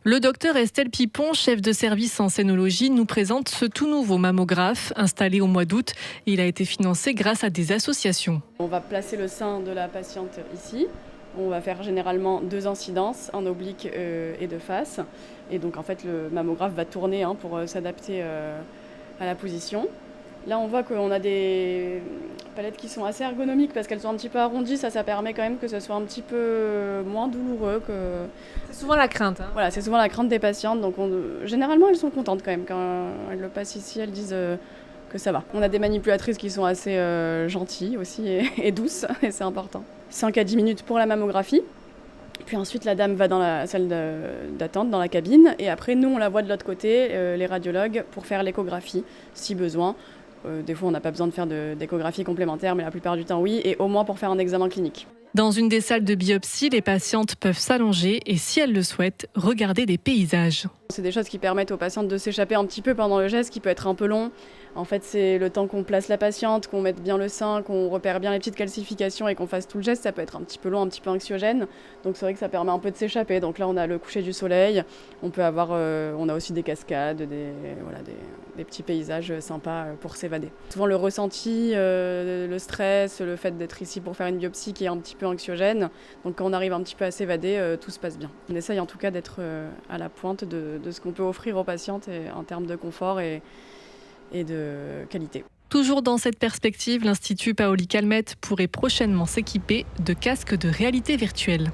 Le docteur Estelle Pipon, chef de service en scénologie, nous présente ce tout nouveau mammographe installé au mois d'août. Il a été financé grâce à des associations. On va placer le sein de la patiente ici. On va faire généralement 2 incidences, un oblique et de face. Et donc en fait le mammographe va tourner pour s'adapter à la position. Là on voit qu'on a des palettes qui sont assez ergonomiques parce qu'elles sont un petit peu arrondies. Ça permet quand même que ce soit un petit peu moins douloureux. C'est souvent la crainte. Voilà, c'est souvent la crainte des patientes. Donc généralement elles sont contentes quand même. Quand elles le passent ici, elles disent que ça va. On a des manipulatrices qui sont assez gentilles aussi et douces, et c'est important. 5 à 10 minutes pour la mammographie. Puis ensuite, la dame va dans la salle d'attente, dans la cabine. Et après, nous, on la voit de l'autre côté, les radiologues, pour faire l'échographie, si besoin. Des fois, on n'a pas besoin de faire d'échographie complémentaire, mais la plupart du temps, oui. Et au moins pour faire un examen clinique. Dans une des salles de biopsie, les patientes peuvent s'allonger et, si elles le souhaitent, regarder des paysages. C'est des choses qui permettent aux patientes de s'échapper un petit peu pendant le geste, qui peut être un peu long. En fait, c'est le temps qu'on place la patiente, qu'on mette bien le sein, qu'on repère bien les petites calcifications et qu'on fasse tout le geste. Ça peut être un petit peu long, un petit peu anxiogène. Donc c'est vrai que ça permet un peu de s'échapper. Donc là, on a le coucher du soleil. On a aussi des cascades, des petits paysages sympas pour s'évader. Souvent le ressenti, le stress, le fait d'être ici pour faire une biopsie qui est un petit peu anxiogène. Donc quand on arrive un petit peu à s'évader, tout se passe bien. On essaye en tout cas d'être à la pointe de ce qu'on peut offrir aux patientes en termes de confort et de qualité. Toujours dans cette perspective, l'Institut Paoli Calmettes pourrait prochainement s'équiper de casques de réalité virtuelle.